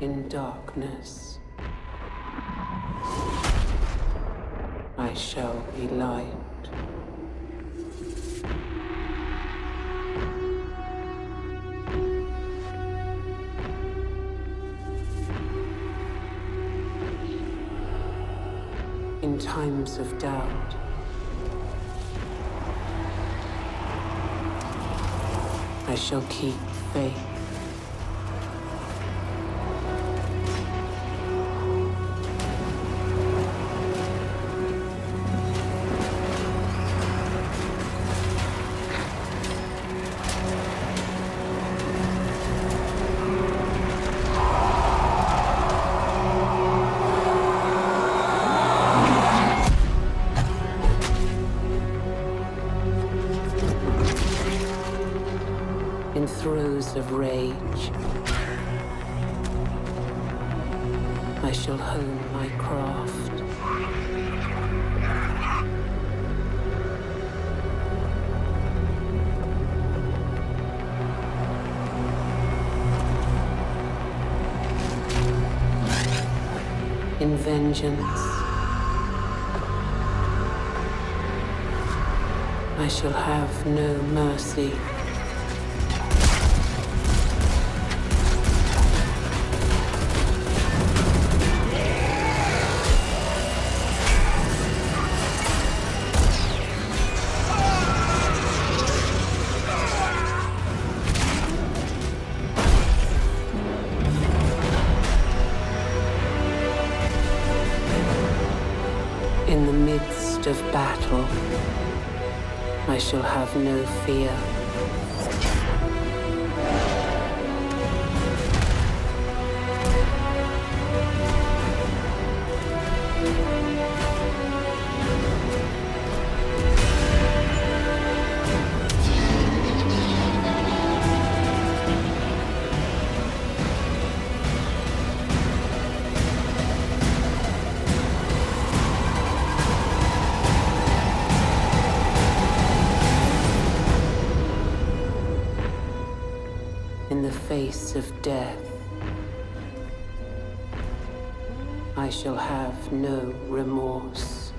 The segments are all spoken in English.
in darkness. I shall be light. In times of doubt, I shall keep faith. In throes of rage, I shall hone my craft. In vengeance, I shall have no mercy. In the midst of battle, I shall have no fear. In the face of death, I shall have no remorse.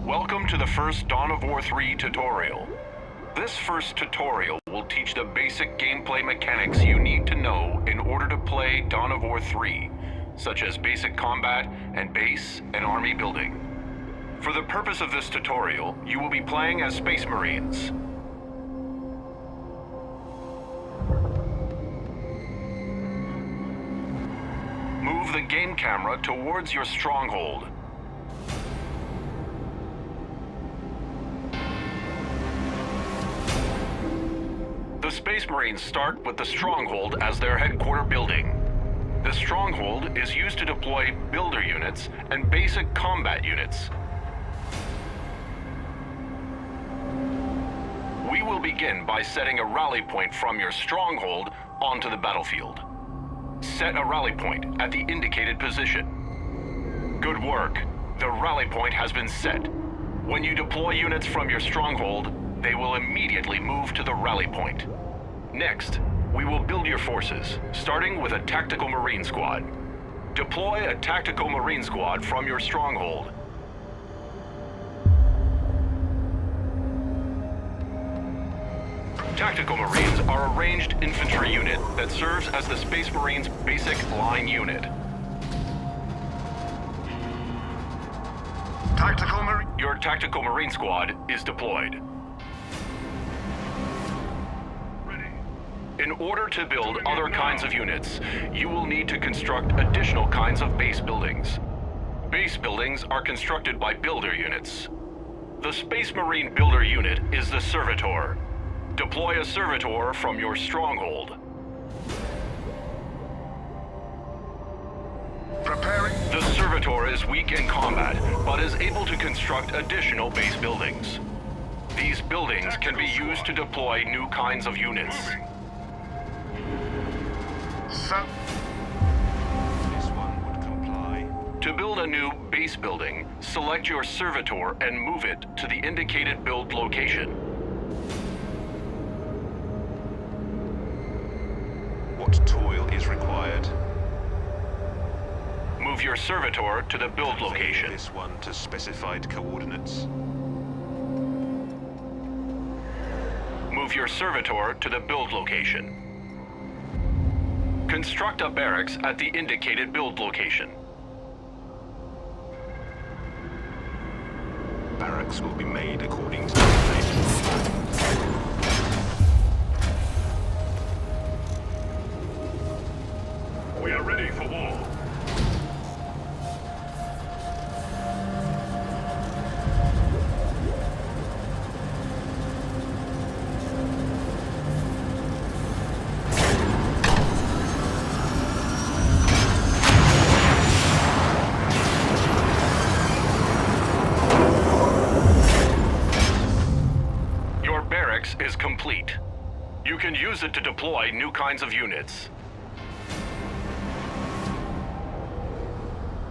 Welcome to the first Dawn of War 3 tutorial. This first tutorial will teach the basic gameplay mechanics you need to know in order to play Dawn of War 3, such as basic combat and base and army building. For the purpose of this tutorial, you will be playing as Space Marines. Move the game camera towards your stronghold. The Space Marines start with the stronghold as their headquarter building. The stronghold is used to deploy builder units and basic combat units. We will begin by setting a rally point from your stronghold onto the battlefield. Set a rally point at the indicated position. Good work. The rally point has been set. When you deploy units from your stronghold, they will immediately move to the rally point. Next, we will build your forces, starting with a tactical marine squad. Deploy a tactical marine squad from your stronghold. Tactical Marines are a ranged infantry unit that serves as the Space Marines' basic line unit. Your Tactical Marine Squad is deployed. In order to build other kinds of units, you will need to construct additional kinds of base buildings. Base buildings are constructed by builder units. The Space Marine builder unit is the Servitor. Deploy a Servitor from your stronghold. The Servitor is weak in combat, but is able to construct additional base buildings. These buildings can be used to deploy new kinds of units. This one would comply. To build a new base building, select your Servitor and move it to the indicated build location. What toil is required? Move your Servitor to the build location. This one to specified coordinates. Move your Servitor to the build location. Construct a barracks at the indicated build location. Barracks will be made according to the location. We are ready for war. Your barracks is complete. You can use it to deploy new kinds of units.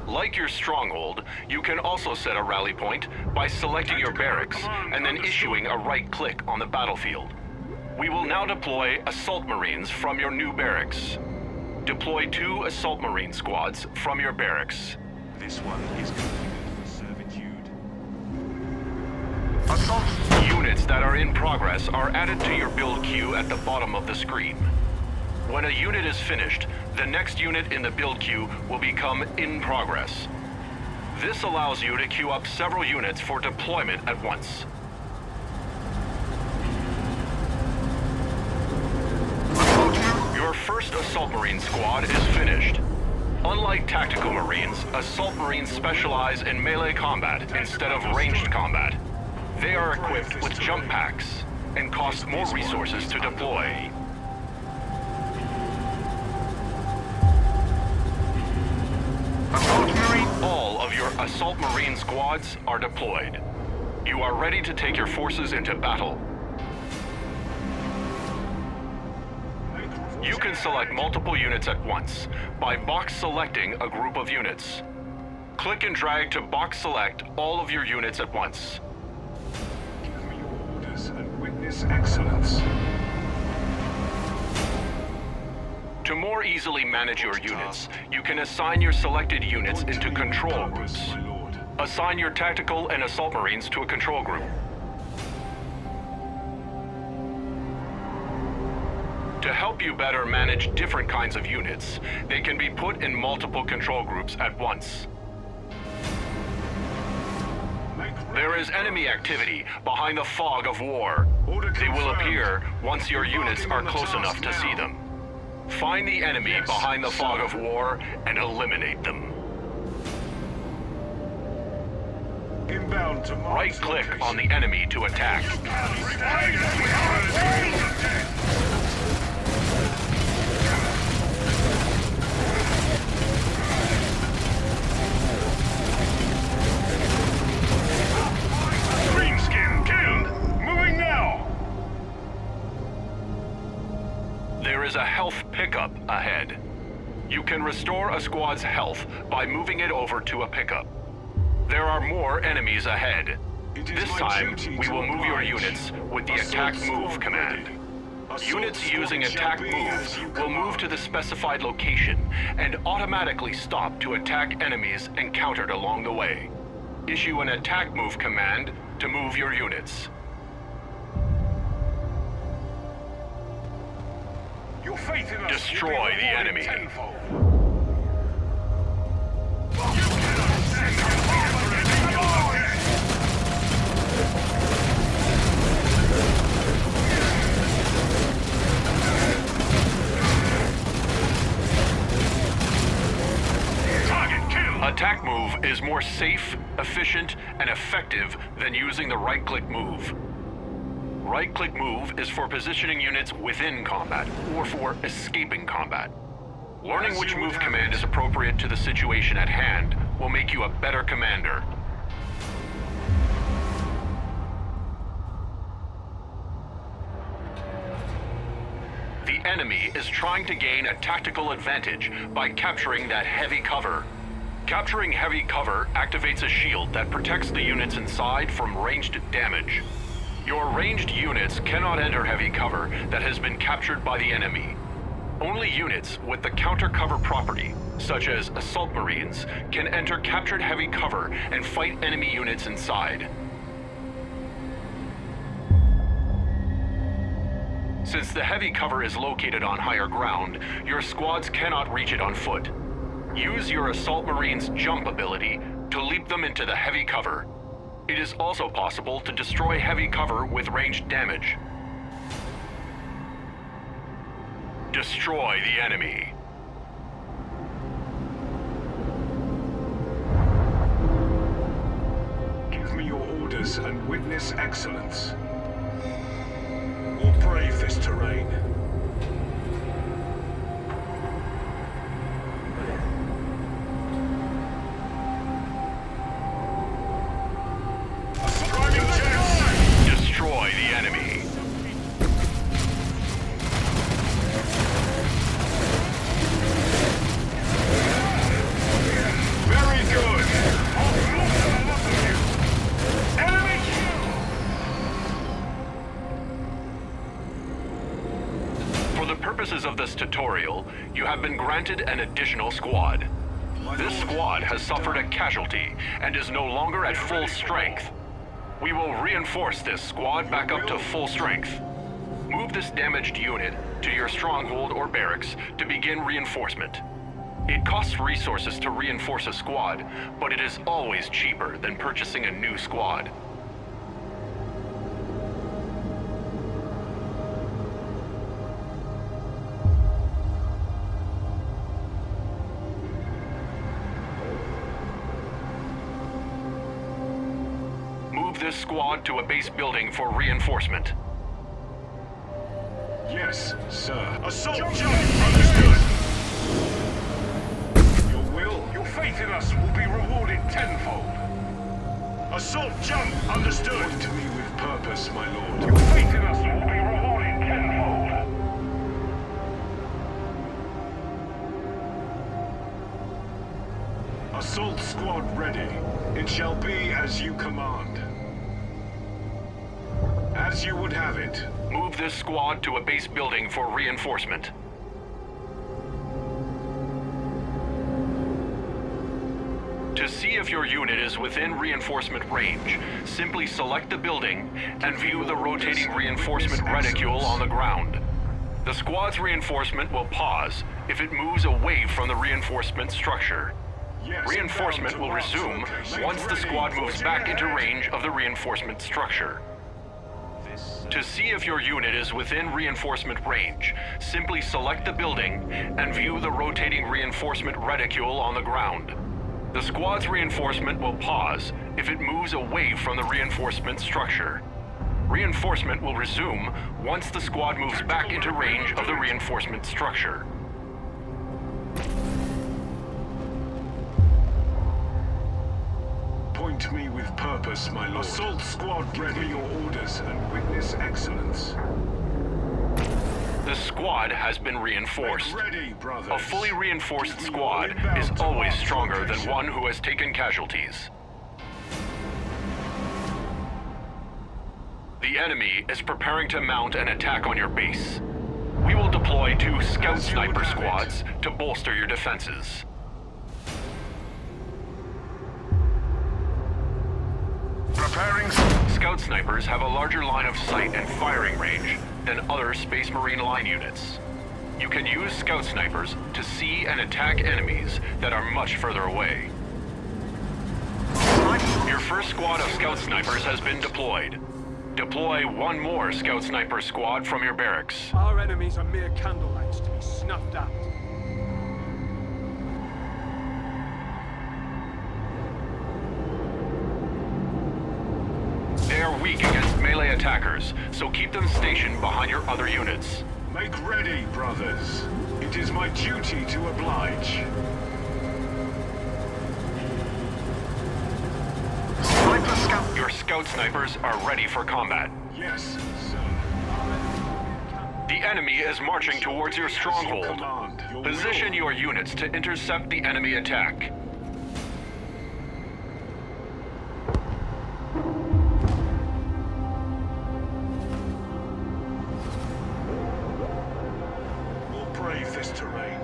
Like your stronghold, you can also set a rally point by selecting your barracks and then issuing a right-click on the battlefield. We will now deploy Assault Marines from your new barracks. Deploy 2 Assault Marine squads from your barracks. This one is configured for servitude. Units that are in progress are added to your build queue at the bottom of the screen. When a unit is finished, the next unit in the build queue will become in progress. This allows you to queue up several units for deployment at once. Your first Assault Marine squad is finished. Unlike Tactical Marines, Assault Marines specialize in melee combat instead of ranged combat. They are equipped with jump packs and cost more resources to deploy. All of your Assault Marine squads are deployed. You are ready to take your forces into battle. You can select multiple units at once by box selecting a group of units. Click and drag to box select all of your units at once. Give me your orders and witness excellence. To more easily manage your units, you can assign your selected units into control groups. My lord. Assign your tactical and assault marines to a control group. To help you better manage different kinds of units, they can be put in multiple control groups at once. There is enemy activity behind the fog of war. They will appear once your units are close enough to see them. Find the enemy behind the fog of war and eliminate them. Inbound to Right-click on the enemy to attack. Greenskin killed! Moving now! There is a health pickup ahead. You can restore a squad's health by moving it over to a pickup. There are more enemies ahead. This time, we will move your units with the attack move command. Units using attack move will move to the specified location and automatically stop to attack enemies encountered along the way. Issue an attack move command to move your units. Your faith in us Destroy will be the rewarded enemy. tenfold. Attack move is more safe, efficient, and effective than using the right-click move. Right-click move is for positioning units within combat or for escaping combat. Learning which move command is appropriate to the situation at hand will make you a better commander. The enemy is trying to gain a tactical advantage by capturing that heavy cover. Capturing heavy cover activates a shield that protects the units inside from ranged damage. Your ranged units cannot enter heavy cover that has been captured by the enemy. Only units with the counter cover property, such as assault marines, can enter captured heavy cover and fight enemy units inside. Since the heavy cover is located on higher ground, your squads cannot reach it on foot. Use your assault marines' jump ability to leap them into the heavy cover. It is also possible to destroy heavy cover with ranged damage. Destroy the enemy. Give me your orders and witness excellence. We'll brave this terrain. Destroy the enemy. Very good. Enemy For the purposes of this tutorial, you have been granted an additional squad. This squad has suffered a casualty and is no longer at full strength. We will reinforce this squad back up to full strength. Move this damaged unit to your stronghold or barracks to begin reinforcement. It costs resources to reinforce a squad, but it is always cheaper than purchasing a new squad. Move this squad to a base building for reinforcement. Yes, sir. Assault jump! Understood! Your will, your faith in us will be rewarded tenfold. Assault jump! Understood! Point to me with purpose, my lord. Your faith in us will be rewarded tenfold. Assault squad ready. It shall be as you command. As you would have it. Move this squad to a base building for reinforcement. To To see if your unit is within reinforcement range, simply select the building and view the rotating reinforcement reticule on the ground. The squad's reinforcement will pause if it moves away from the reinforcement structure. Reinforcement will resume once the squad moves back into range of the reinforcement structure. To see if your unit is within reinforcement range, simply select the building and view the rotating reinforcement reticule on the ground. The squad's reinforcement will pause if it moves away from the reinforcement structure. Reinforcement will resume once the squad moves back into range of the reinforcement structure. Point me with purpose, my lord. Assault squad, give me your orders and witness excellence. The squad has been reinforced. Make ready, brothers. A fully reinforced Give me squad your inbound is to always march stronger than location. one who has taken casualties. The enemy is preparing to mount an attack on your base. We will deploy 2 scout As you would sniper have it. squads to bolster your defenses. Preparing. Scout snipers have a larger line of sight and firing range than other Space Marine line units. You can use scout snipers to see and attack enemies that are much further away. Your first squad of scout snipers has been deployed. Deploy 1 more scout sniper squad from your barracks. Our enemies are mere candlelights to be snuffed out. They are weak against melee attackers, so keep them stationed behind your other units. Make ready, brothers. It is my duty to oblige. Your scout snipers are ready for combat. Yes, sir. The enemy is marching towards your stronghold. Command. Your Position will. your units to intercept the enemy attack. We'll brave this terrain.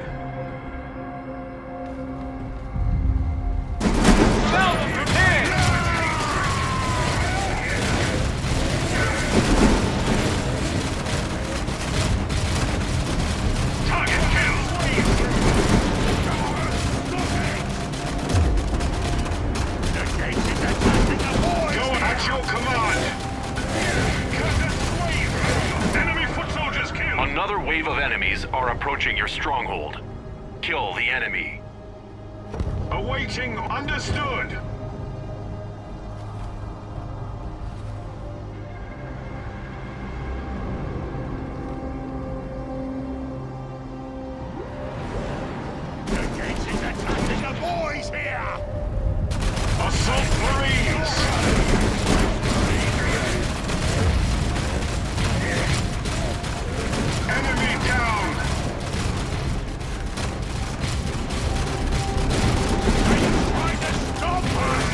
Target kill! Go at your command. Enemy foot soldiers killed! Another wave of enemies are approaching your stronghold. Kill the enemy. Awaiting. Understood. Assault Marines! Enemy down! Trying to stop us!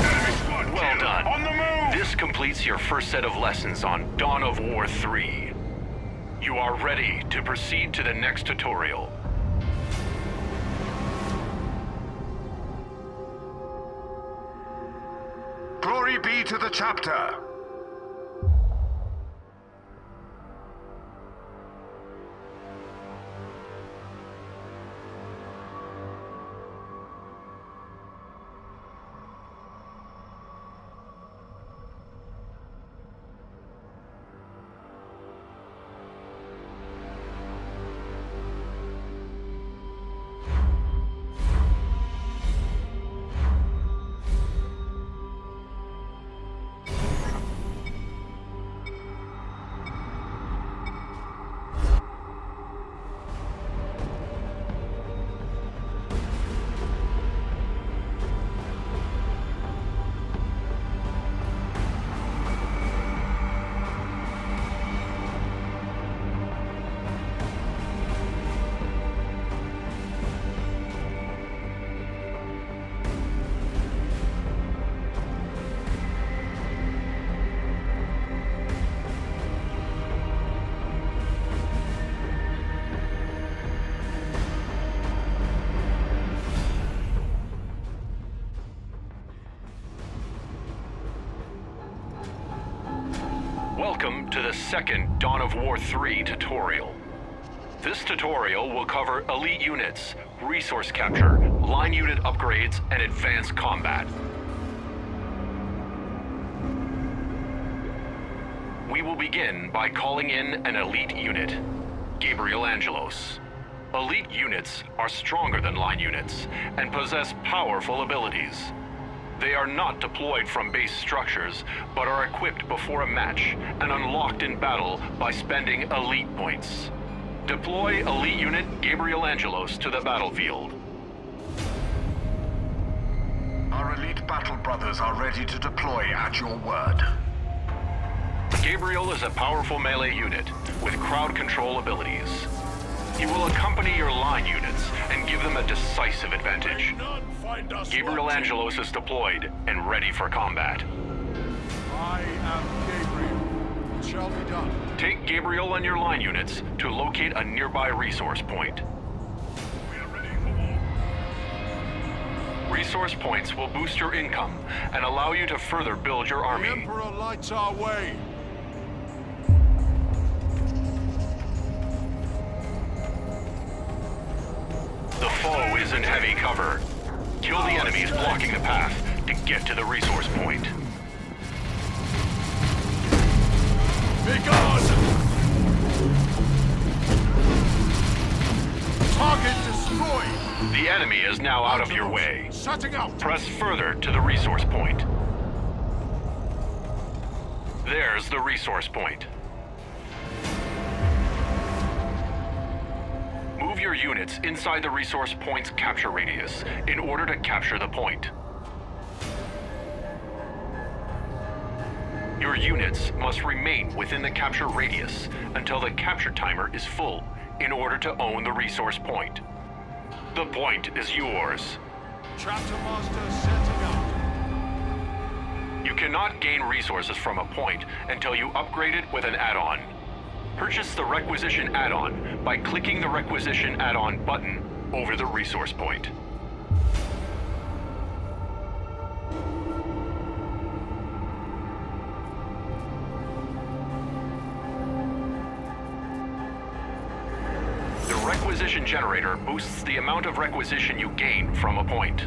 Enemy squad Well killed. done. On the move! This completes your first set of lessons on Dawn of War 3. You are ready to proceed to the next tutorial. Glory be to the chapter! to the second Dawn of War 3 tutorial. This tutorial will cover elite units, resource capture, line unit upgrades, and advanced combat. We will begin by calling in an elite unit, Gabriel Angelos. Elite units are stronger than line units and possess powerful abilities. They are not deployed from base structures, but are equipped before a match and unlocked in battle by spending elite points. Deploy elite unit Gabriel Angelos to the battlefield. Our elite battle brothers are ready to deploy at your word. Gabriel is a powerful melee unit with crowd control abilities. He will accompany your line units and give them a decisive advantage. Gabriel Angelos is deployed and ready for combat. I am Gabriel. It shall be done. Take Gabriel and your line units to locate a nearby resource point. We are ready for war. Resource points will boost your income and allow you to further build your The army. Emperor lights our way. The foe is in heavy cover. Kill the enemies blocking the path to get to the resource point. Be gone! Target destroyed! The enemy is now out of your way. Shutting out! Press further to the resource point. There's the resource point. Move your units inside the resource point's capture radius in order to capture the point. Your units must remain within the capture radius until the capture timer is full in order to own the resource point. The point is yours. Chapter Master setting out. You cannot gain resources from a point until you upgrade it with an add-on. Purchase the Requisition add-on by clicking the Requisition add-on button over the resource point. The Requisition generator boosts the amount of requisition you gain from a point.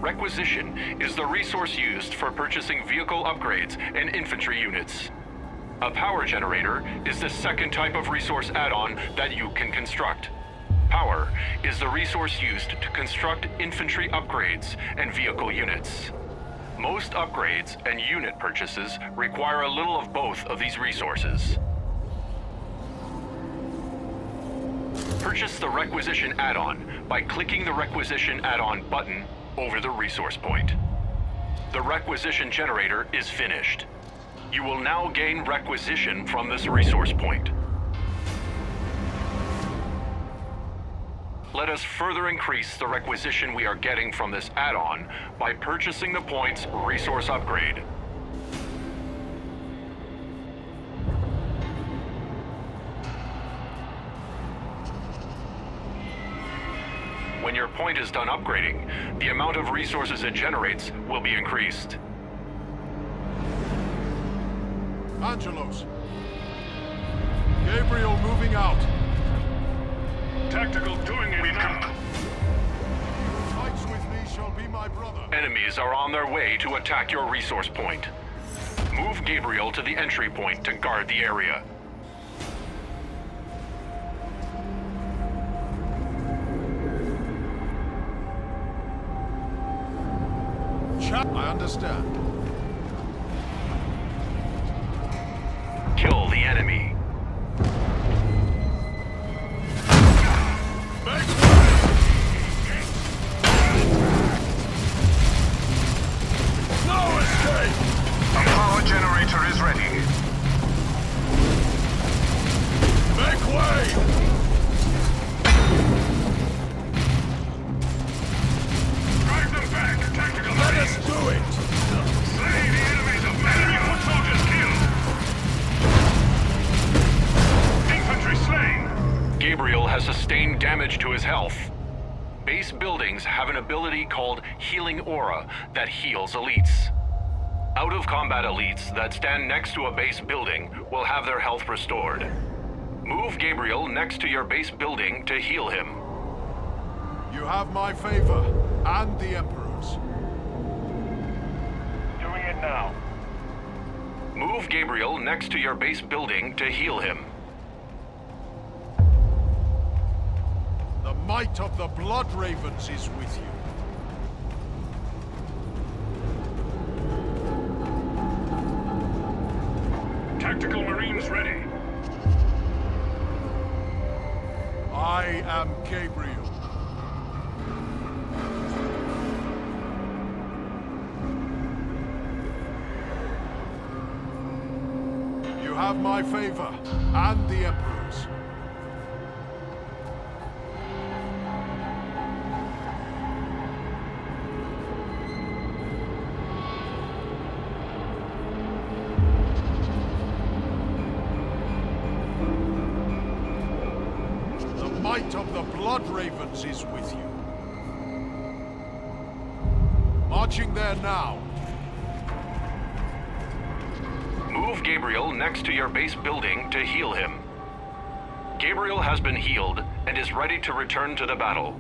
Requisition is the resource used for purchasing vehicle upgrades and infantry units. A power generator is the second type of resource add-on that you can construct. Power is the resource used to construct infantry upgrades and vehicle units. Most upgrades and unit purchases require a little of both of these resources. Purchase the Requisition add-on by clicking the Requisition add-on button over the resource point. The Requisition generator is finished. You will now gain requisition from this resource point. Let us further increase the requisition we are getting from this add-on by purchasing the point's resource upgrade. When your point is done upgrading, the amount of resources it generates will be increased. Angelos. Gabriel moving out. Tactical doing it now. Fights with me shall be my brother. Enemies are on their way to attack your resource point. Move Gabriel to the entry point to guard the area. I understand. Kill the enemy. No escape! A power generator is ready. Make way! Drive them back. Tactical Let ready. us do it! Slay the enemies of enemy foot soldiers killed. Infantry slain. Gabriel has sustained damage to his health. Base buildings have an ability called Healing Aura that heals elites. Out-of-combat elites that stand next to a base building will have their health restored. Move Gabriel next to your base building to heal him. You have my favor, and the Emperor's. Doing it now. Move Gabriel next to your base building to heal him. The might of the Blood Ravens is with you. Tactical Marines ready. I am Gabriel. You have my favor, and the Emperor's. The might of the Blood Ravens is with you. Marching there now. Move Gabriel next to your base building to heal him. Gabriel has been healed and is ready to return to the battle.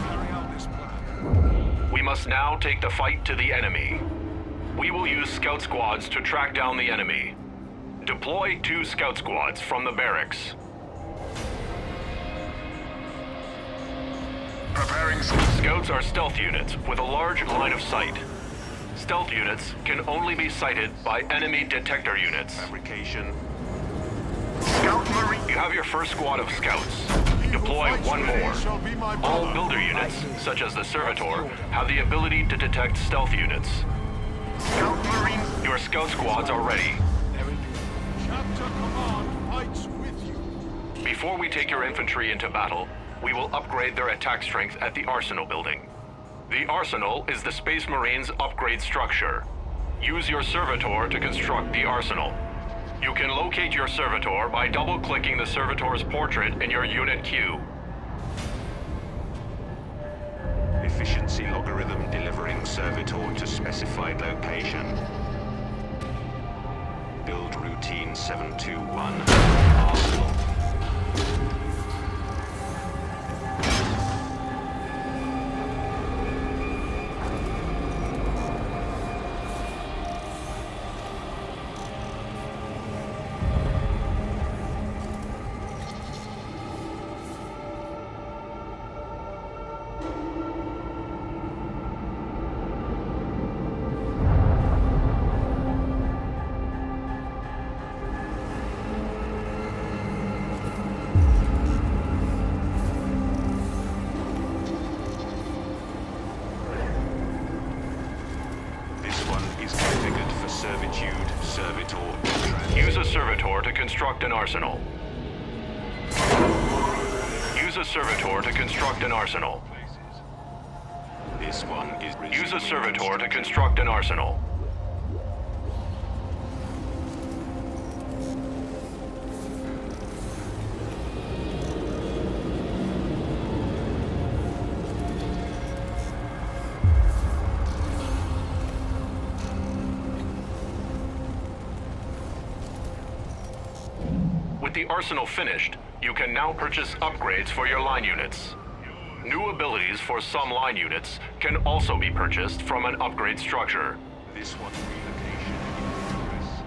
Carry out this plan. We must now take the fight to the enemy. We will use scout squads to track down the enemy. Deploy 2 scout squads from the barracks. Preparing. Scouts are stealth units with a large line of sight. Stealth units can only be sighted by enemy detector units. Fabrication. Scout Marine. You have your first squad of scouts. Deploy 1 more. All builder units, such as the Servitor, have the ability to detect stealth units. Scout Marine. Your scout squads are ready. Chapter Command fights with you. Before we take your infantry into battle, we will upgrade their attack strength at the Arsenal building. The Arsenal is the Space Marines' upgrade structure. Use your Servitor to construct the Arsenal. You can locate your Servitor by double-clicking the Servitor's portrait in your unit queue. Efficiency logarithm delivering servitor to specified location. Build routine 721. Arsenal. Use a Servitor to construct an arsenal. Use a Servitor to construct an arsenal. This one is Use a Servitor to construct an arsenal. With the arsenal finished, you can now purchase upgrades for your line units. New abilities for some line units can also be purchased from an upgrade structure. This one relocation in progress.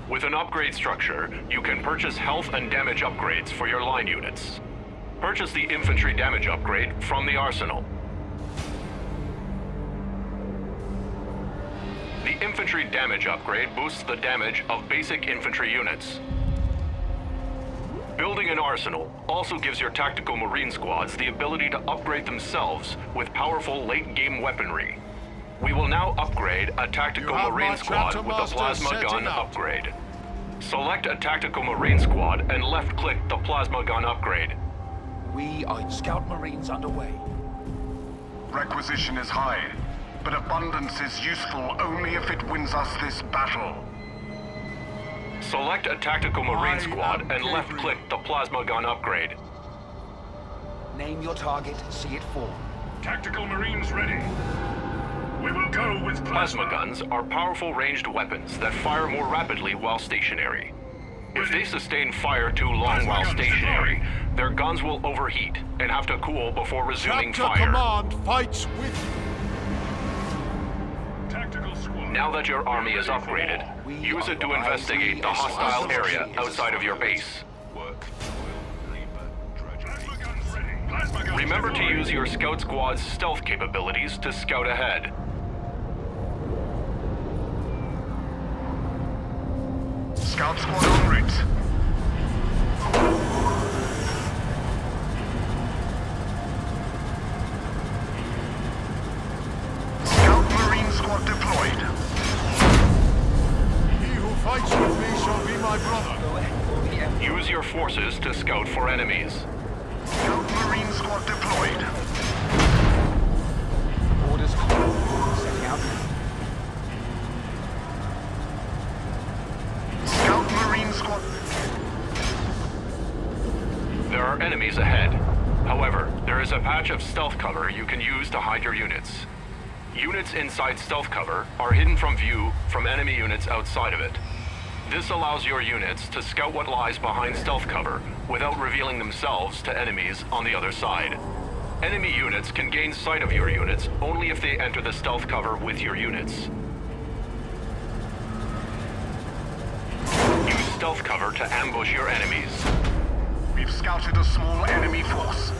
With an upgrade structure, you can purchase health and damage upgrades for your line units. Purchase the infantry damage upgrade from the arsenal. The infantry damage upgrade boosts the damage of basic infantry units. Building an arsenal also gives your tactical marine squads the ability to upgrade themselves with powerful late-game weaponry. We will now upgrade a tactical You have marine my squad chapter with the master plasma setting gun out. upgrade. Select a tactical marine squad and left-click the plasma gun upgrade. We are Scout Marines underway. Requisition is high, but abundance is useful only if it wins us this battle. Select a tactical marine I squad am and Gabriel. left-click the plasma gun upgrade. Name your target, see it form. Tactical Marines ready. We will go with Plasma guns are powerful ranged weapons that fire more rapidly while stationary. If they sustain fire too long while stationary, their guns will overheat and have to cool before resuming Chapter fire. Command fights with you. Tactical squad. Now that your army is upgraded, use it to investigate the hostile area outside of your base. Work, toil, labor, drudgery. Plasma guns ready. Plasma guns Remember to deployed. use your scout squad's stealth capabilities to scout ahead. Scout squad en route. Scout Marine squad deployed. He who fights with me shall be my brother. Use your forces to scout for enemies. Scout Marine squad deployed. Orders. Setting out. Scout Marine squad. There are enemies ahead. However, there is a patch of stealth cover you can use to hide your units. Units inside stealth cover are hidden from view from enemy units outside of it. This allows your units to scout what lies behind stealth cover without revealing themselves to enemies on the other side. Enemy units can gain sight of your units only if they enter the stealth cover with your units. Use stealth cover to ambush your enemies. We've scouted a small enemy force.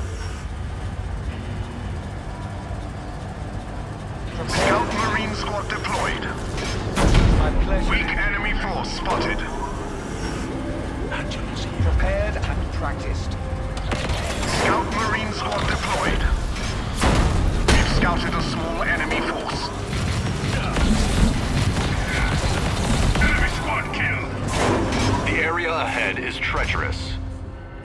Scout Marine squad deployed. My pleasure. Weak enemy force spotted. Prepared and practiced. Scout Marine squad deployed. We've scouted a small enemy force. Enemy squad killed. The area ahead is treacherous.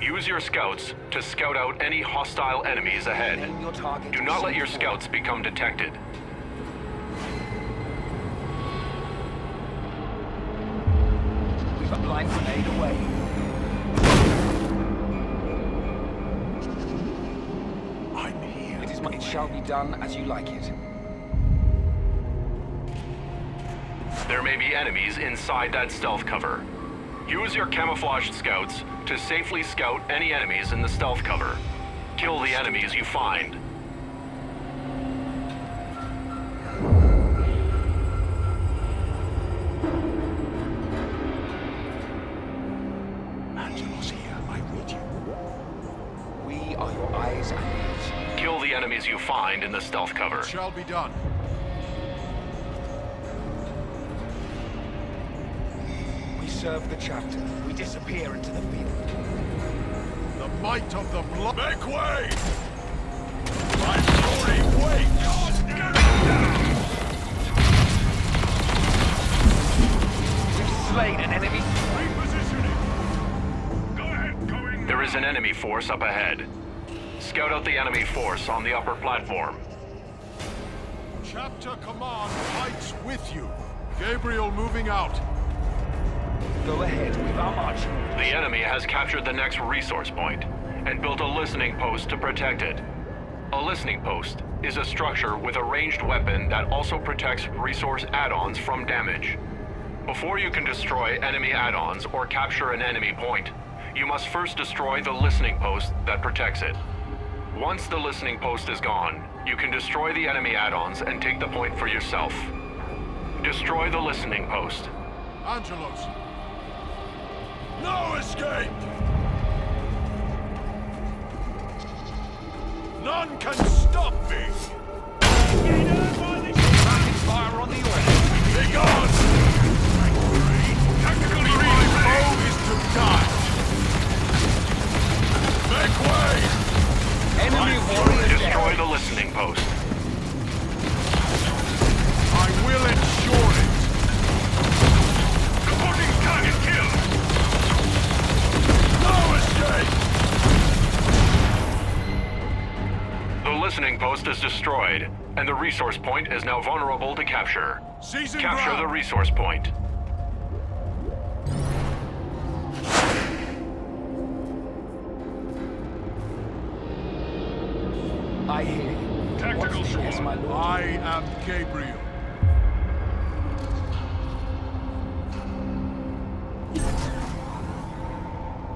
Use your scouts to scout out any hostile enemies ahead. Aim your target. Do not let your scouts become detected. We've a blind grenade away. I'm here. It shall be done as you like it. There may be enemies inside that stealth cover. Use your camouflaged scouts to safely scout any enemies in the stealth cover. Kill the enemies you find. Angelo's here. I read you. We are your eyes and ears. Kill the enemies you find in the stealth cover. It shall be done. We serve the chapter. We disappear into the field. The might of the blood. Make way! My glory waits! We've slain an enemy. Repositioning. Go ahead, going. There is an enemy force up ahead. Scout out the enemy force on the upper platform. Chapter Command fights with you. Gabriel moving out. Go ahead with our march. The enemy has captured the next resource point and built a listening post to protect it. A listening post is a structure with a ranged weapon that also protects resource add-ons from damage. Before you can destroy enemy add-ons or capture an enemy point, you must first destroy the listening post that protects it. Once the listening post is gone, you can destroy the enemy add-ons and take the point for yourself. Destroy the listening post. Angelos. No escape! None can stop me! Rapid fire on the order. Be gone! Tactical My reload. foe is to die! Make way! Enemy warrior Destroy dead. the listening post. I will ensure it! Reporting target kill. No escape! The listening post is destroyed, and the resource point is now vulnerable to capture. Seizing Capture the ground! resource point. I hear you. Tactical swarm. Yes, my lord. I am Gabriel.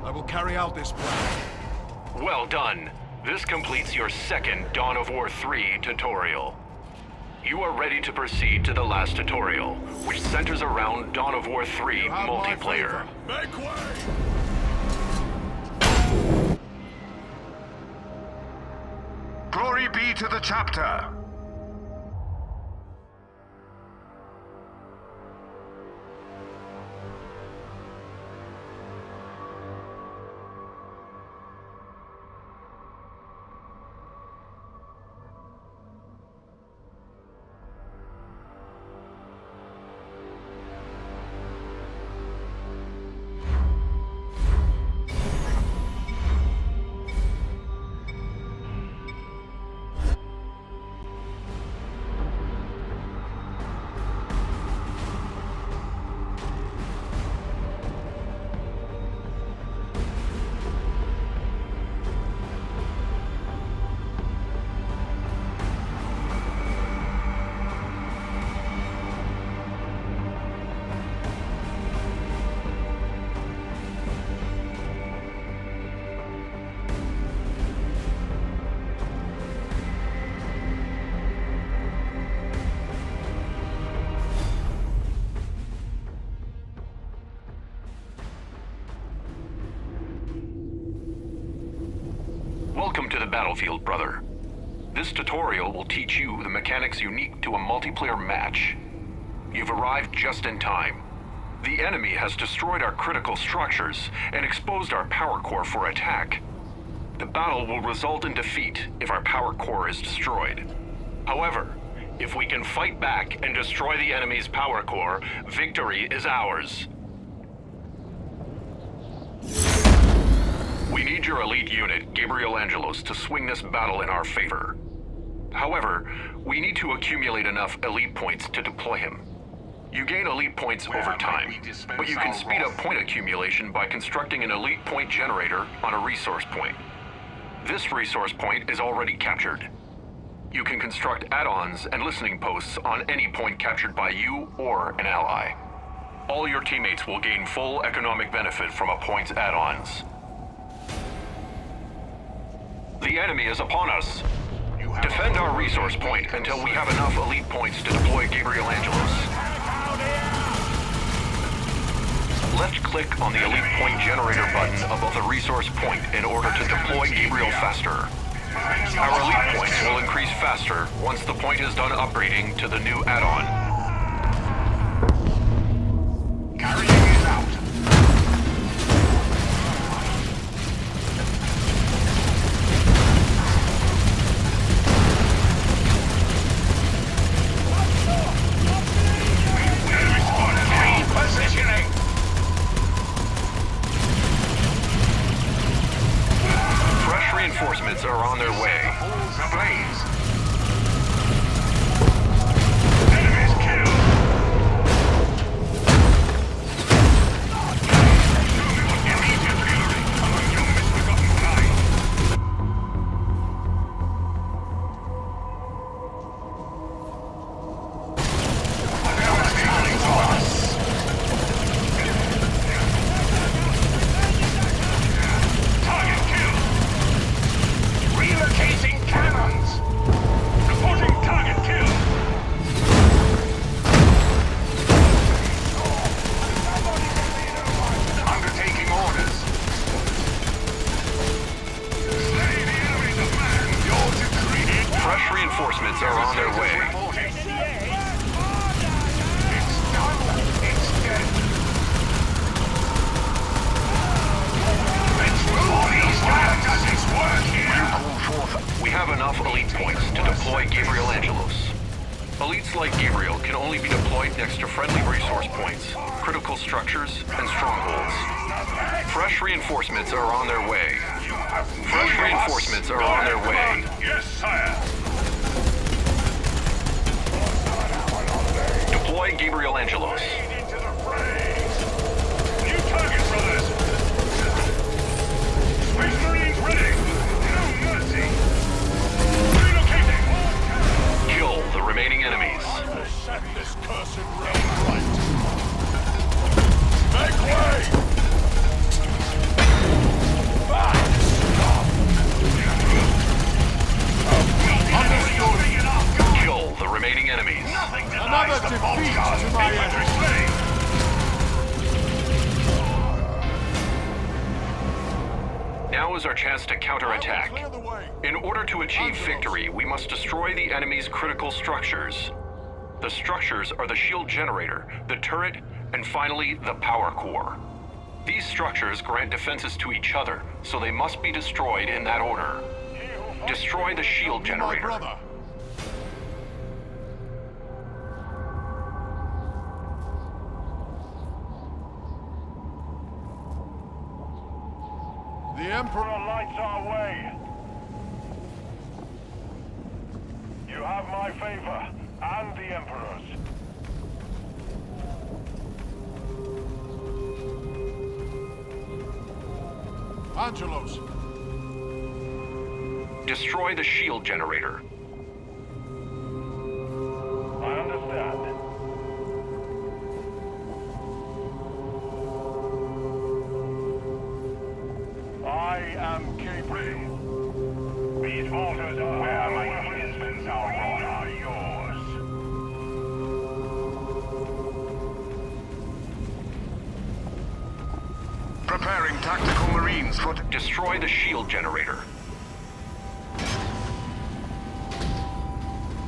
I will carry out this plan. Well done. This completes your second Dawn of War 3 tutorial. You are ready to proceed to the last tutorial, which centers around Dawn of War 3 You have my multiplayer. favor. Make way! Glory be to the chapter. Welcome to the battlefield, brother. This tutorial will teach you the mechanics unique to a multiplayer match. You've arrived just in time. The enemy has destroyed our critical structures and exposed our power core for attack. The battle will result in defeat if our power core is destroyed. However, if we can fight back and destroy the enemy's power core, victory is ours. We need your elite unit, Gabriel Angelos, to swing this battle in our favor. However, we need to accumulate enough elite points to deploy him. You gain elite points over time, but you can speed up point accumulation by constructing an elite point generator on a resource point. This resource point is already captured. You can construct add-ons and listening posts on any point captured by you or an ally. All your teammates will gain full economic benefit from a point's add-ons. The enemy is upon us. Defend our resource point until we have enough elite points to deploy Gabriel Angelos. Left-click on the elite point generator button above the resource point in order to deploy Gabriel faster. Our elite points will increase faster once the point is done upgrading to the new add-on. Carrying it out. Positioning. Fresh reinforcements are on their way. Balls ablaze. Enemies killed. Immediate fury among your misbegotten kind. Devastating to us. Target killed. Relocating cannons. Reporting target killed. Undertaking orders. Slay the enemies of man. Your decree. Fresh reinforcements are on their way. Reporting. It's done. It's dead. Let's move. These land does its work here. We have enough elite points to deploy Gabriel Angelos. Elites like Gabriel can only be deployed next to friendly resource points, critical structures, and strongholds. Fresh reinforcements are on their way. Fresh reinforcements are on their way. Yes, sire. Deploy Gabriel Angelos. Into the fray. New target, brothers. Space Marines ready. No mercy. Relocating. our chance to counterattack. Clear the way. In order to achieve victory, we must destroy the enemy's critical structures. The structures are the shield generator, the turret, and finally, the power core. These structures grant defenses to each other, so they must be destroyed in that order. Destroy the shield My generator. brother. The Emperor lights our way. You have my favor, and the Emperor's. Angelos. Destroy the shield generator. I understand. I am Geimply. These altars are where my kinsmen's are yours. Preparing tactical marines for... Destroy the shield generator.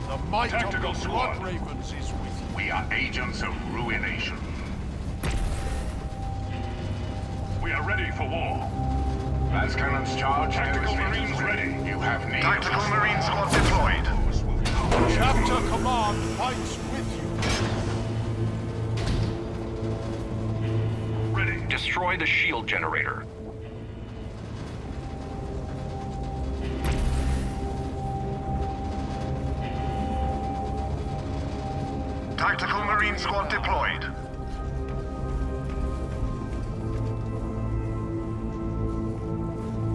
The might Tactical of the squad. Blood Ravens is with you. We are agents of ruination. We are ready for war. Las cannons charged. Tactical marines ready. You have need. Tactical marine squad deployed. Chapter Command fights with you. Ready. Destroy the shield generator. Tactical marine squad deployed.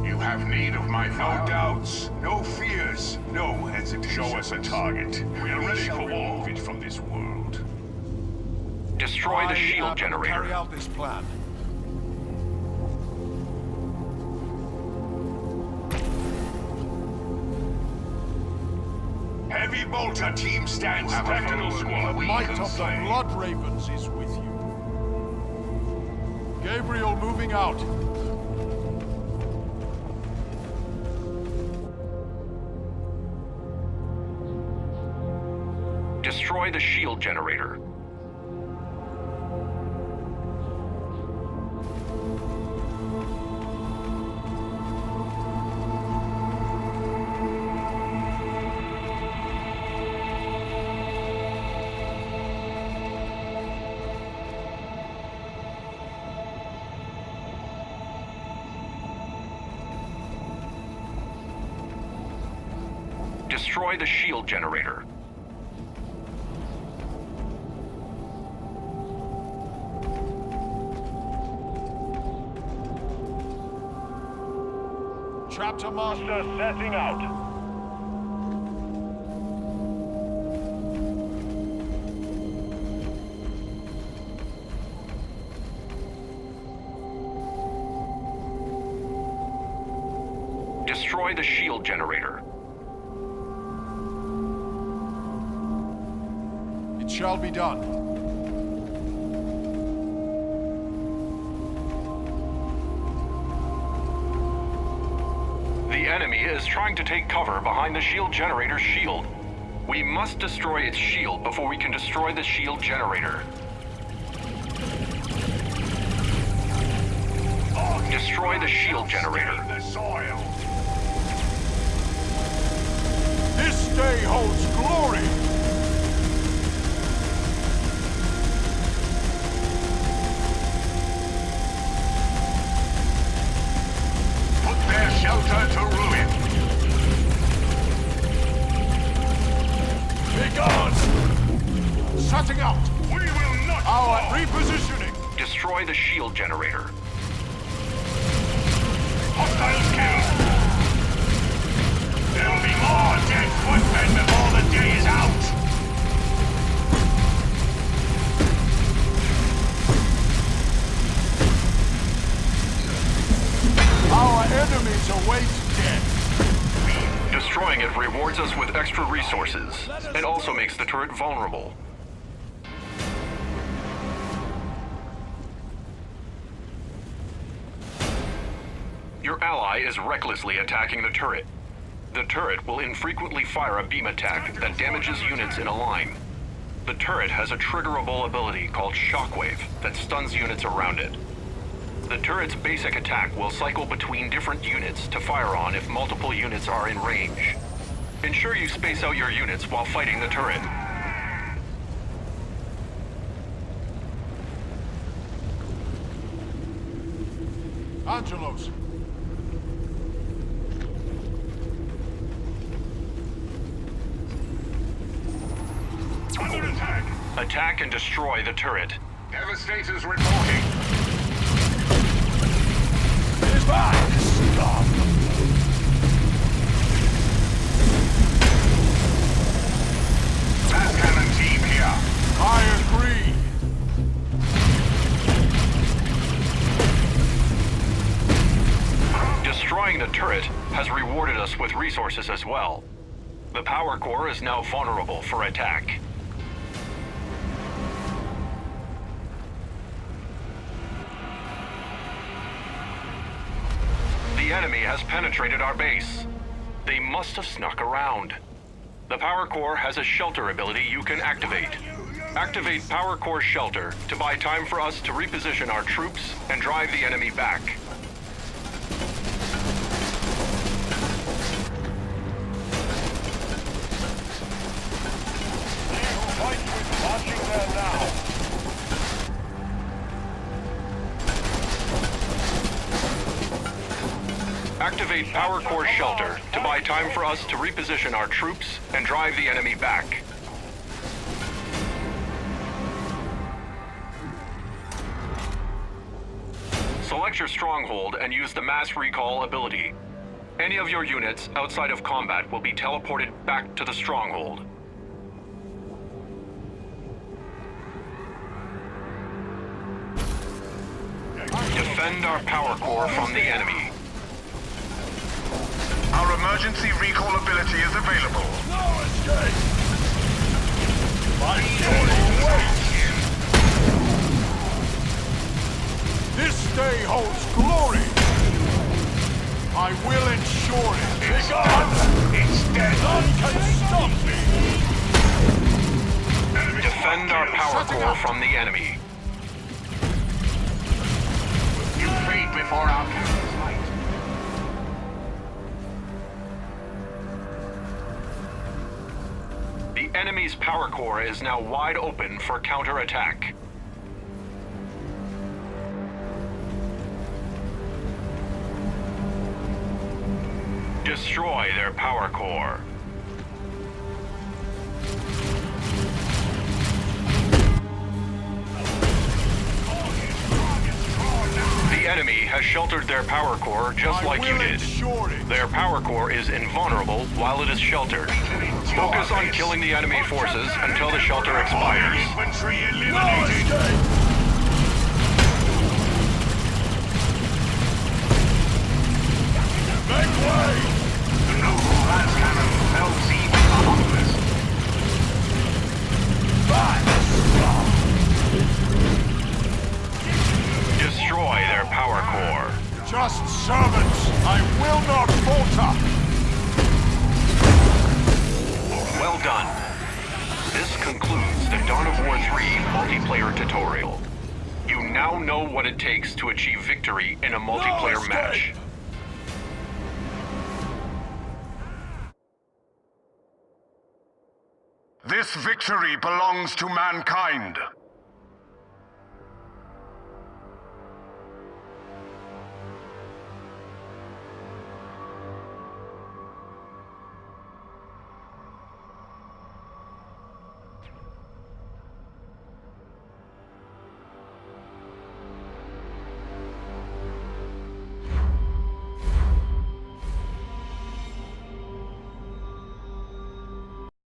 You have need of my fire. No doubts, no fears, no hesitation. Show us a target. We are ready for war. Remove it from this world. Destroy the I shield am to carry generator. out this plan. Heavy bolter team stands. Tactical squad. The might of the Blood Ravens is with you. Gabriel moving out. Destroy the shield generator. Destroy the shield generator. Chapter Master. Setting out. Destroy the shield generator. It shall be done. The enemy is trying to take cover behind the shield generator's shield. We must destroy its shield before we can destroy the shield generator. Destroy the shield generator. The soil. This day holds glory. Put their shelter to ruin. Be gone! Setting out. We will not Our fall. repositioning. Destroy the shield generator. Hostiles killed. There will be more dead footmen before the day is out. Our enemies await death. Destroying it rewards us with extra resources, and also makes the turret vulnerable. Your ally ally is recklessly attacking the turret. The turret will infrequently fire a beam attack that damages units in a line. The turret has a triggerable ability called Shockwave that stuns units around it. The turret's basic attack will cycle between different units to fire on if multiple units are in range. Ensure you space out your units while fighting the turret. Angelos. Under attack. Attack and destroy the turret. Devastators reporting. It's back! Stop! Fast cannon team here. I agree! Destroying the turret has rewarded us with resources as well. The power core is now vulnerable for attack. The enemy has penetrated our base. They must have snuck around. The power core has a shelter ability you can activate. Activate power core shelter to buy time for us to reposition our troops and drive the enemy back. Marching there now. Activate power core shelter to buy time for us to reposition our troops and drive the enemy back. Select your stronghold and use the mass recall ability. Any of your units outside of combat will be teleported back to the stronghold. Defend our power core from the enemy. Our emergency recall ability is available. No escape! My story waits! This day holds glory! I will ensure it! It's done! It's dead! None can stop me! Defend our power core from the enemy. You fade before our cannon's light. The enemy's power core is now wide open for counterattack. Destroy their power core. The enemy has sheltered their power core just like you did. Their power core is invulnerable while it is sheltered. Focus on killing the enemy forces until the shelter expires. Infantry eliminated! Make way! The noble lance cannon melts even the humblest. Destroy their power core. Just servants! I will not falter! Well done. This concludes the Dawn of War 3 multiplayer tutorial. You now know what it takes to achieve victory in a multiplayer match. This victory belongs to mankind.